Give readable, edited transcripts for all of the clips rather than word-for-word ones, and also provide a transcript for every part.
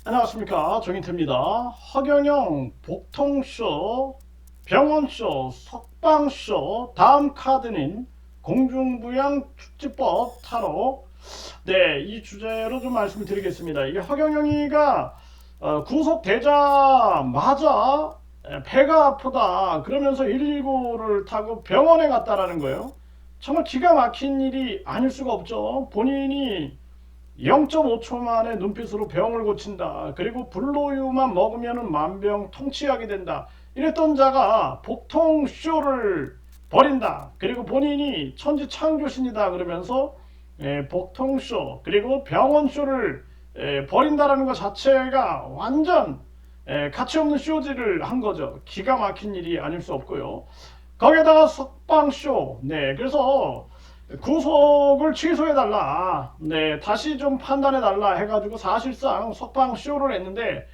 안녕하십니까, 정인태입니다. 허경영 복통쇼, 병원쇼, 석방쇼, 다음 카드는 공중부양 축지법 타로. 네, 이 주제로 좀 말씀을 드리겠습니다. 이 허경영이가 구속되자마자 배가 아프다 그러면서 119를 타고 병원에 갔다라는 거예요. 정말 기가 막힌 일이 아닐 수가 없죠. 본인이 0.5초 만에 눈빛으로 병을 고친다. 그리고 불로유만 먹으면 만병통치약이 된다. 이랬던 자가 복통쇼를 벌인다. 그리고 본인이 천지창조신이다 그러면서 복통쇼 그리고 병원쇼를 벌인다라는 것 자체가 완전 가치없는 쇼지를 한 거죠. 기가 막힌 일이 아닐 수 없고요. 거기에다가 석방쇼. 네, 그래서 구속을 취소해달라. 네, 다시 좀 판단해달라 해가지고 사실상 석방쇼를 했는데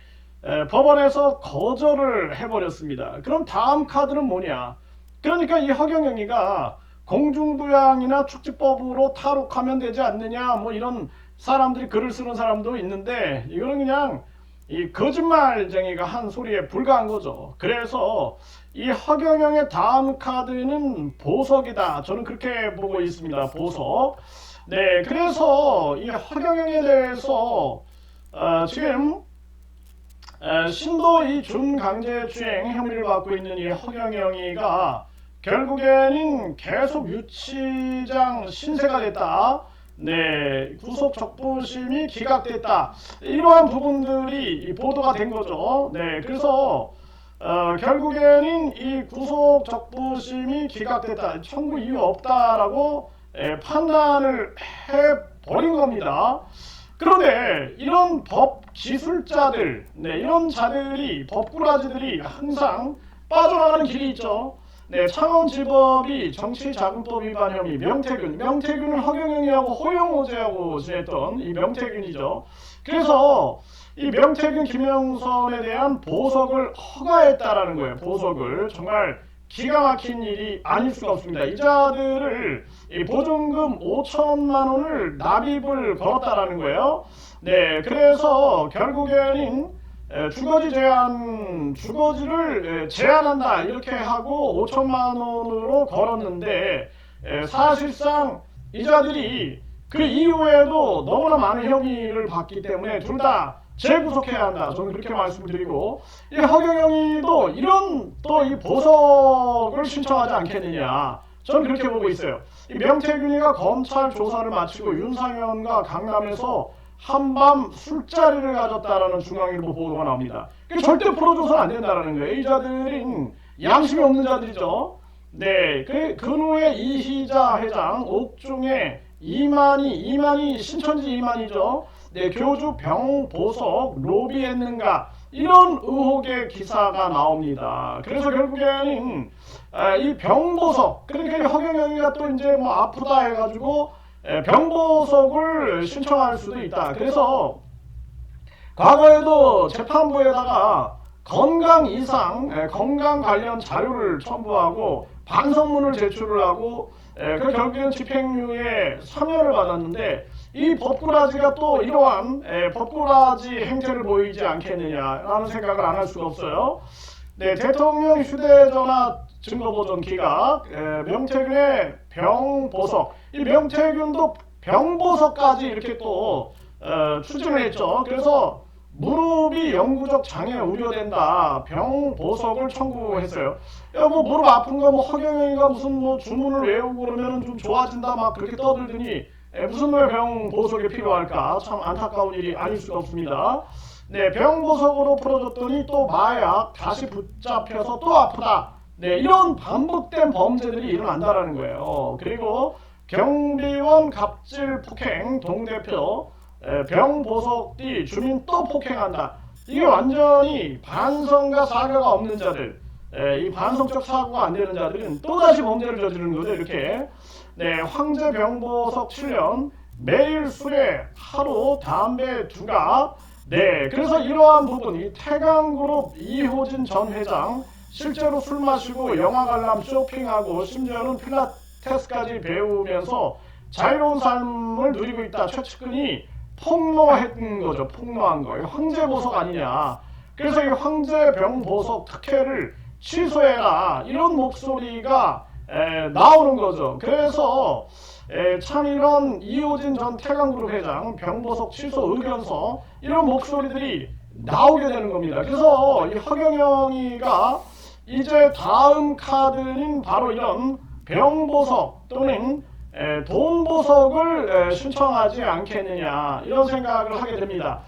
법원에서 거절을 해버렸습니다. 그럼 다음 카드는 뭐냐? 그러니까 이 허경영이가 공중부양이나 축지법으로 탈옥하면 되지 않느냐, 뭐 이런 사람들이 글을 쓰는 사람도 있는데, 이거는 그냥 이 거짓말쟁이가 한 소리에 불과한 거죠. 그래서 이 허경영의 다음 카드는 보석이다. 저는 그렇게 보고 있습니다. 보석. 네, 그래서 이 허경영에 대해서 지금 신도 이 준강제추행 혐의를 받고 있는 이 허경영이가 결국에는 계속 유치장 신세가 됐다. 네, 구속 적부심이 기각됐다. 이러한 부분들이 보도가 된 거죠. 네, 그래서 결국에는 이 구속 적부심이 기각됐다, 청구 이유 없다라고 판단을 해버린 겁니다. 그런데 이런 법 기술자들, 네, 이런 자들이, 법꾸라지들이 항상 빠져나가는 길이 있죠. 네, 창원지법이 정치자금법 위반 혐의 명태균은 허경영이하고 호영호제하고 지냈던 이 명태균이죠. 그래서 이 명태균 김영선에 대한 보석을 허가했다라는 거예요. 보석을. 정말 기가 막힌 일이 아닐 수가 없습니다. 이 자들을 이 보증금 5천만 원을 납입을 걸었다라는 거예요. 네, 그래서 결국에는 주거지를 제한한다 이렇게 하고 5천만 원으로 걸었는데, 사실상 이 자들이 그 이후에도 너무나 많은 혐의를 받기 때문에 둘 다 재구속해야 한다. 저는 그렇게 말씀드리고, 이 허경영이도 이런 또 이 보석을 신청하지 않겠느냐. 저는 그렇게 보고 있어요. 이 명태균이가 검찰 조사를 마치고 윤상현과 강남에서 한밤 술자리를 가졌다라는 중앙일보 보도가 나옵니다. 절대 풀어줘서는 안 된다라는 거예요. 이 자들은 양심이 없는 자들이죠. 네, 그 후에 이희자 회장, 옥중에 이만희 신천지 이만희죠. 네, 교주 병보석 로비했는가, 이런 의혹의 기사가 나옵니다. 그래서 결국에는 이 병보석, 그러니까 허경영이가 또 이제 뭐 아프다 해가지고 병보석을 신청할 수도 있다. 그래서 과거에도 재판부에다가 건강 이상, 건강 관련 자료를 청구하고 반성문을 제출을 하고, 그 결국엔 집행유예 3년을 받았는데, 이 법꾸라지가 또 이러한 법꾸라지 행태를 보이지 않겠느냐라는 생각을 안 할 수가 없어요. 네, 대통령 휴대전화 증거보존 기각, 명태균의 병보석, 이 명태균도 병보석까지 이렇게 또 추진을 했죠. 그래서 무릎이 영구적 장애 우려된다, 병보석을 청구했어요. 야, 뭐 무릎 아픈 거 뭐 허경영이가 무슨 뭐 주문을 외우고 그러면 좀 좋아진다 막 그렇게 떠들더니 무슨 왜 병보석이 필요할까? 참 안타까운 일이 아닐 수가 없습니다. 네, 병보석으로 풀어줬더니 또 마약, 다시 붙잡혀서 또 아프다. 네, 이런 반복된 범죄들이 일어난다라는 거예요. 그리고 경비원 갑질 폭행 동대표, 병보석띠 주민 또 폭행한다. 이게 완전히 반성과 사과가 없는 자들, 이 반성적 사고가 안 되는 자들은 또다시 범죄를 저지르는 거죠. 이렇게. 네, 황제 병보석 7년, 매일 술에 하루 담배 2갑. 네, 그래서 이러한 부분이 태강그룹 이호진 전 회장 실제로 술 마시고 영화 관람 쇼핑하고 심지어는 필라테스까지 배우면서 자유로운 삶을 누리고 있다. 최측근이 폭로했던 거죠. 폭로한 거예요. 황제보석 아니냐. 그래서 이 황제병보석 특혜를 취소해라. 이런 목소리가 나오는 거죠. 그래서 참 이런 이호진 전 태광그룹 회장 병보석 취소 의견서 이런 목소리들이 나오게 되는 겁니다. 그래서 이 허경영이가 이제 다음 카드는 바로 이런 병보석 또는 돈보석을 신청하지 않겠느냐 이런 생각을 하게 됩니다.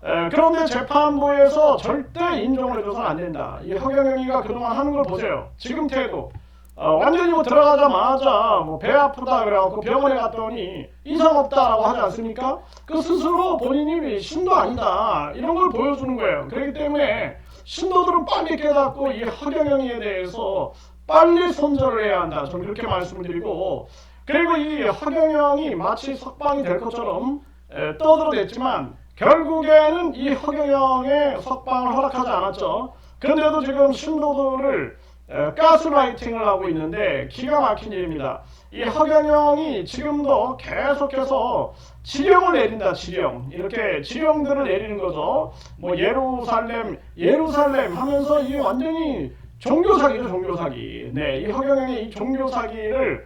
그런데 재판부에서 절대 인정을 해줘서는 안 된다. 이 허경영이가 그동안 하는 걸 보세요. 지금 태도 완전히 뭐 들어가자마자 뭐 배 아프다 그래갖고 병원에 갔더니 이상 없다라고 하지 않습니까? 그 스스로 본인이 신도 아니다 이런 걸 보여주는 거예요. 그렇기 때문에 신도들은 빨리 깨닫고 이 허경영에 대해서 빨리 손절을 해야 한다. 저는 그렇게 말씀을 드리고, 그리고 이 허경영이 마치 석방이 될 것처럼 떠들어댔지만 결국에는 이 허경영의 석방을 허락하지 않았죠. 그런데도 지금 신도들을 가스라이팅을 하고 있는데 기가 막힌 일입니다. 이 허경영이 지금도 계속해서 지령을 내린다. 지령, 이렇게 지령들을 내리는 거죠. 뭐 예루살렘 하면서 이게 완전히 종교사기죠. 종교사기. 네, 이 허경영의 이 종교사기를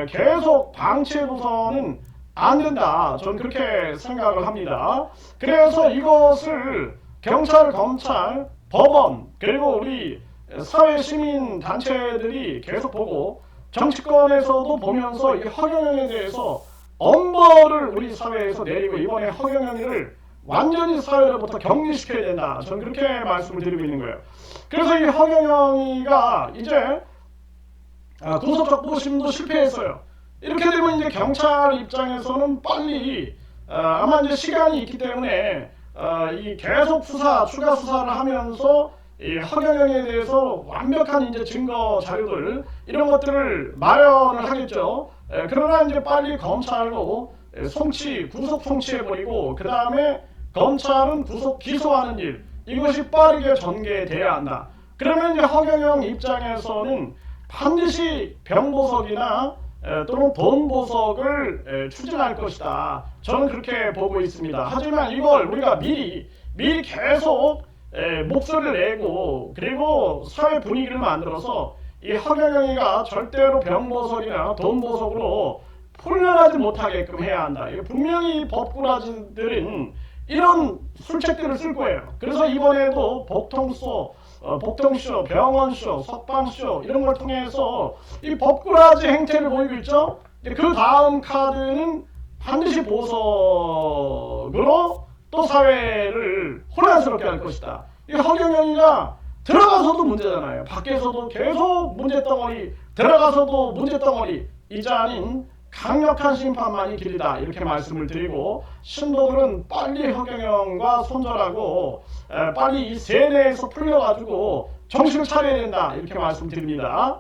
계속 방치해둬서는 안 된다. 저는 그렇게 생각을 합니다. 그래서 이것을 경찰, 검찰, 법원 그리고 우리 사회 시민 단체들이 계속 보고 정치권에서도 보면서 이 허경영에 대해서 엄벌을 우리 사회에서 내리고 이번에 허경영이를 완전히 사회로부터 격리시켜야 된다. 저는 그렇게 말씀을 드리고 있는 거예요. 그래서 이 허경영이가 이제 구속적 보심도 실패했어요. 이렇게 되면 이제 경찰 입장에서는 빨리 아마 이제 시간이 있기 때문에 이 계속 수사, 추가 수사를 하면서 이 허경영에 대해서 완벽한 이제 증거 자료들 이런 것들을 마련을 하겠죠. 그러나 이제 빨리 검찰로 구속 송치해버리고 그 다음에 검찰은 구속 기소하는 일 이것이 빠르게 전개돼야 한다. 그러면 이제 허경영 입장에서는 반드시 병보석이나 또는 돈보석을 추진할 것이다. 저는 그렇게 보고 있습니다. 하지만 이걸 우리가 미리 계속 목소리를 내고 그리고 사회 분위기를 만들어서 이 허경영이가 절대로 병보석이나 돈보석으로 풀려나지 못하게끔 해야 한다. 분명히 법꾸라지들은 이런 술책들을 쓸 거예요. 그래서 이번에도 복통쇼, 병원쇼, 석방쇼 이런 걸 통해서 이 법꾸라지 행태를 보이고 있죠. 그 다음 카드는 반드시 보석으로 또 사회를 혼란스럽게 할 것이다. 이 허경영이가 들어가서도 문제잖아요. 밖에서도 계속 문제덩어리, 들어가서도 문제덩어리. 이자 아닌 강력한 심판만이 길이다. 이렇게 말씀을 드리고 신도들은 빨리 허경영과 손절하고 빨리 이 세뇌에서 풀려가지고 정신을 차려야 된다. 이렇게 말씀드립니다.